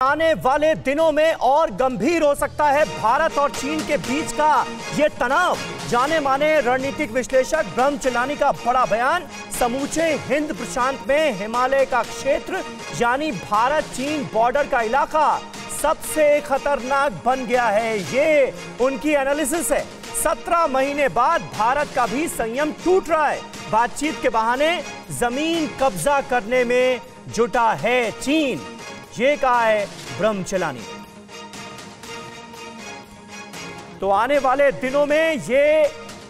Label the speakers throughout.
Speaker 1: आने वाले दिनों में और गंभीर हो सकता है भारत और चीन के बीच का यह तनाव। जाने माने रणनीतिक विश्लेषक ब्रह्म चिलानी का बड़ा बयान। समूचे हिंद प्रशांत में हिमालय का क्षेत्र यानी भारत चीन बॉर्डर का इलाका सबसे खतरनाक बन गया है, ये उनकी एनालिसिस है। 17 महीने बाद भारत का भी संयम टूट रहा है। बातचीत के बहाने जमीन कब्जा करने में जुटा है चीन, ये कहा है ब्रह्म चिलानी। तो आने वाले दिनों में ये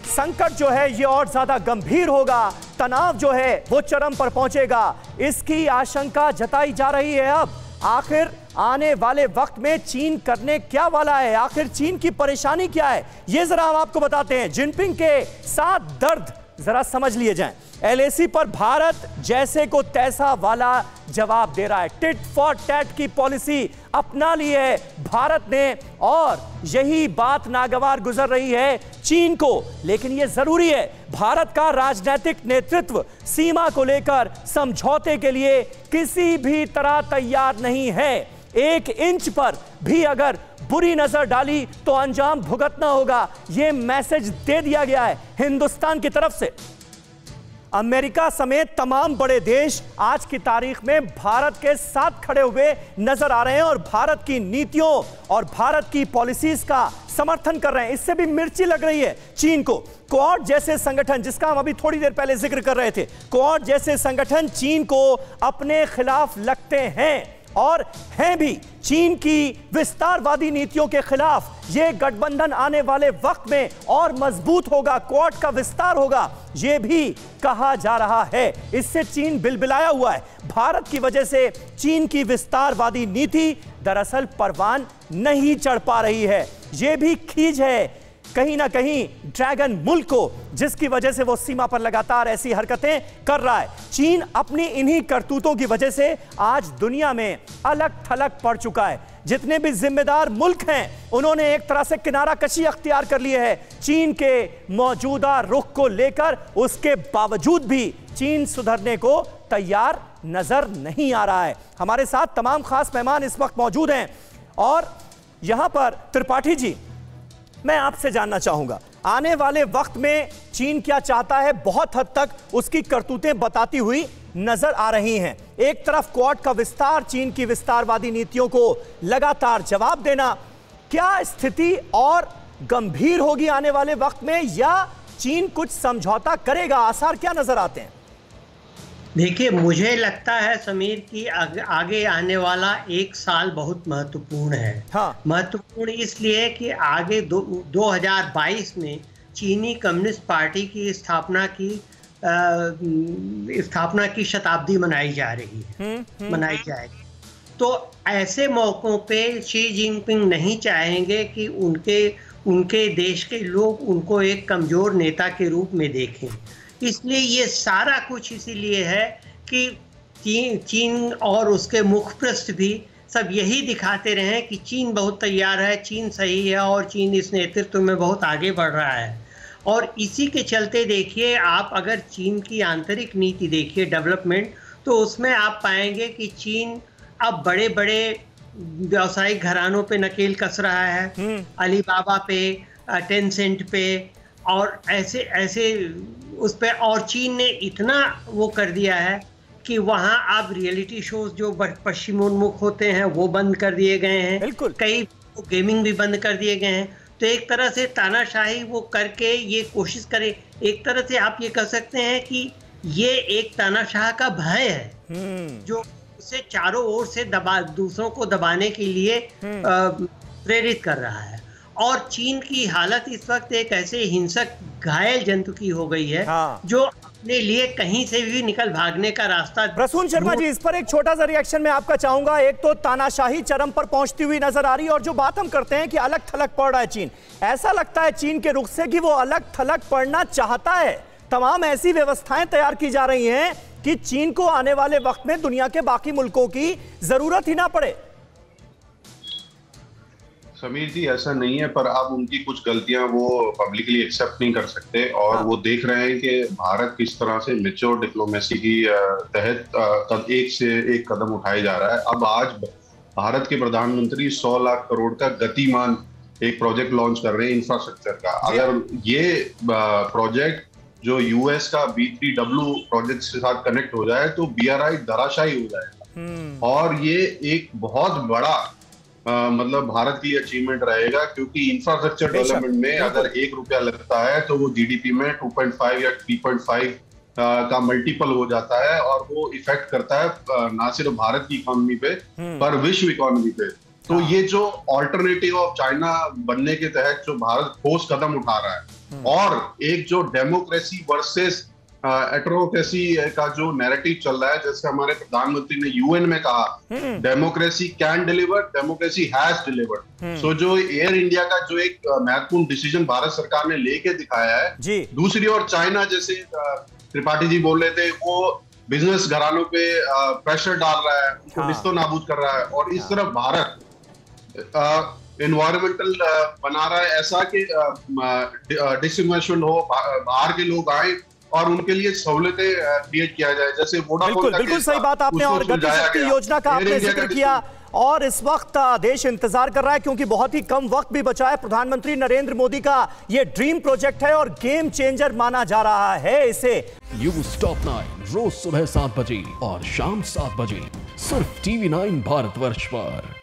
Speaker 1: संकट जो है ये और ज्यादा गंभीर होगा, तनाव जो है वो चरम पर पहुंचेगा, इसकी आशंका जताई जा रही है। अब आखिर आने वाले वक्त में चीन करने क्या वाला है, आखिर चीन की परेशानी क्या है, ये जरा हम आपको बताते हैं। जिनपिंग के साथ दर्द जरा समझ लिए जाएं। एलएसी पर भारत जैसे को तैसा वाला जवाब दे रहा है। टिट फॉर टैट की पॉलिसी अपना ली है भारत ने और यही बात नागवार गुजर रही है चीन को। लेकिन यह जरूरी है, भारत का राजनीतिक नेतृत्व सीमा को लेकर समझौते के लिए किसी भी तरह तैयार नहीं है। 1 इंच पर भी अगर बुरी नजर डाली तो अंजाम भुगतना होगा, यह मैसेज दे दिया गया है हिंदुस्तान की तरफ से। अमेरिका समेत तमाम बड़े देश आज की तारीख में भारत के साथ खड़े हुए नजर आ रहे हैं और भारत की नीतियों और भारत की पॉलिसीज का समर्थन कर रहे हैं। इससे भी मिर्ची लग रही है चीन को। क्वाड जैसे संगठन, जिसका हम अभी थोड़ी देर पहले जिक्र कर रहे थे, क्वाड जैसे संगठन चीन को अपने खिलाफ लगते हैं और हैं भी। चीन की विस्तारवादी नीतियों के खिलाफ यह गठबंधन आने वाले वक्त में और मजबूत होगा, क्वाड का विस्तार होगा, यह भी कहा जा रहा है। इससे चीन बिलबिलाया हुआ है। भारत की वजह से चीन की विस्तारवादी नीति दरअसल परवान नहीं चढ़ पा रही है। यह भी खींच है कहीं ना कहीं ड्रैगन मुल्क को, जिसकी वजह से वो सीमा पर लगातार ऐसी हरकतें कर रहा है। चीन अपनी इन्हीं करतूतों की वजह से आज दुनिया में अलग थलग पड़ चुका है। जितने भी जिम्मेदार मुल्क हैं उन्होंने एक तरह से किनारा कशी अख्तियार कर ली है चीन के मौजूदा रुख को लेकर। उसके बावजूद भी चीन सुधरने को तैयार नजर नहीं आ रहा है। हमारे साथ तमाम खास मेहमान इस वक्त मौजूद हैं और यहां पर त्रिपाठी जी, मैं आपसे जानना चाहूंगा आने वाले वक्त में चीन क्या चाहता है। बहुत हद तक उसकी करतूतें बताती हुई नजर आ रही हैं। एक तरफ क्वाड का विस्तार, चीन की विस्तारवादी नीतियों को लगातार जवाब देना, क्या स्थिति और गंभीर होगी आने वाले वक्त में या चीन कुछ समझौता करेगा, आसार क्या नजर आते हैं?
Speaker 2: देखिए, मुझे लगता है समीर कि आगे आने वाला 1 साल बहुत महत्वपूर्ण है।
Speaker 1: हाँ।
Speaker 2: महत्वपूर्ण इसलिए कि आगे 2022 में चीनी कम्युनिस्ट पार्टी की स्थापना की शताब्दी मनाई जा रही है, मनाई जाएगी। तो ऐसे मौकों पे शी जिनपिंग नहीं चाहेंगे कि उनके देश के लोग उनको एक कमजोर नेता के रूप में देखें। इसलिए ये सारा कुछ इसीलिए है कि चीन और उसके मुखपृष्ठ भी सब यही दिखाते रहे कि चीन बहुत तैयार है, चीन सही है और चीन इस नेतृत्व में बहुत आगे बढ़ रहा है। और इसी के चलते देखिए, आप अगर चीन की आंतरिक नीति देखिए, डेवलपमेंट, तो उसमें आप पाएंगे कि चीन अब बड़े बड़े व्यावसायिक घरानों पे नकेल कस रहा है, अलीबाबा पे, टेंसेंट पे और ऐसे उस पे। और चीन ने इतना वो कर दिया है कि वहाँ अब रियलिटी शोज जो पश्चिमोन्मुख होते हैं वो बंद कर दिए गए हैं, कई गेमिंग भी बंद कर दिए गए हैं। तो एक तरह से तानाशाही वो करके ये कोशिश करे, एक तरह से आप ये कह सकते हैं कि ये एक तानाशाह का भय है जो उसे चारों ओर से दूसरों को दबाने के लिए प्रेरित कर रहा है। और चीन की हालत इस वक्त एक ऐसे हिंसक घायल जंतु की हो गई है, हाँ, जो अपने लिए कहीं से भी निकल भागने का रास्ता।
Speaker 1: प्रसून शर्मा जी, इस पर एक छोटा सा रिएक्शन मैं आपका चाहूंगा। एक तो तानाशाही चरम पर पहुंचती हुई नजर आ रही है और जो बात हम करते हैं कि अलग थलग पड़ रहा है चीन, ऐसा लगता है चीन के रुख से कि वो अलग थलग पड़ना चाहता है। तमाम ऐसी व्यवस्थाएं तैयार की जा रही हैं कि चीन को आने वाले वक्त में दुनिया के बाकी मुल्कों की जरूरत ही ना पड़े।
Speaker 3: समीर जी, ऐसा नहीं है, पर अब उनकी कुछ गलतियां वो पब्लिकली एक्सेप्ट नहीं कर सकते और वो देख रहे हैं कि भारत किस तरह से मैच्योर डिप्लोमेसी की तहत एक से एक कदम उठाए जा रहा है। अब आज भारत के प्रधानमंत्री 100 लाख करोड़ का गतिमान एक प्रोजेक्ट लॉन्च कर रहे हैं इंफ्रास्ट्रक्चर का। अगर ये प्रोजेक्ट जो यूएस का B3W प्रोजेक्ट के साथ कनेक्ट हो जाए तो BRI धराशायी हो जाएगा। और ये एक बहुत बड़ा मतलब भारत की अचीवमेंट रहेगा, क्योंकि इंफ्रास्ट्रक्चर डेवलपमेंट में अगर ₹1 लगता है तो वो GDP में 2.5 या 3.5 का मल्टीपल हो जाता है, और वो इफेक्ट करता है ना सिर्फ भारत की इकोनॉमी पे पर विश्व इकोनॉमी पे। तो ये जो ऑल्टरनेटिव ऑफ चाइना बनने के तहत जो भारत ठोस कदम उठा रहा है, और एक जो डेमोक्रेसी वर्सेस एटरोक्रेसी का जो नैरेटिव चल रहा है, जैसे हमारे प्रधानमंत्री ने UN में कहा, democracy can deliver, democracy has delivered. So जो एयर इंडिया का जो एक महत्वपूर्ण डिसीजन भारत सरकार ने लेके दिखाया है, दूसरी ओर चाइना, जैसे त्रिपाठी जी बोल रहे थे, वो बिजनेस घरानों पे प्रेशर डाल रहा है, उनको निस्तो नाबूद कर रहा है, और इस तरफ भारत एनवायरमेंटल बना रहा है ऐसा कि डिसइन्वेस्टमेंट हो, बाहर के लोग आए और उनके लिए सहूलतें क्रिएट किया जाए, जैसे वोडाफोन का
Speaker 1: बिल्कुल सही बात आपने, और गति शक्ति योजना का आपने जिक्र किया, और इस वक्त देश इंतजार कर रहा है क्योंकि बहुत ही कम वक्त भी बचा है। प्रधानमंत्री नरेंद्र मोदी का ये ड्रीम प्रोजेक्ट है और गेम चेंजर माना जा रहा है इसे।
Speaker 4: न्यूज़ टॉप 9 रोज सुबह 7 बजे और शाम 7 बजे सिर्फ TV9 भारतवर्ष पर।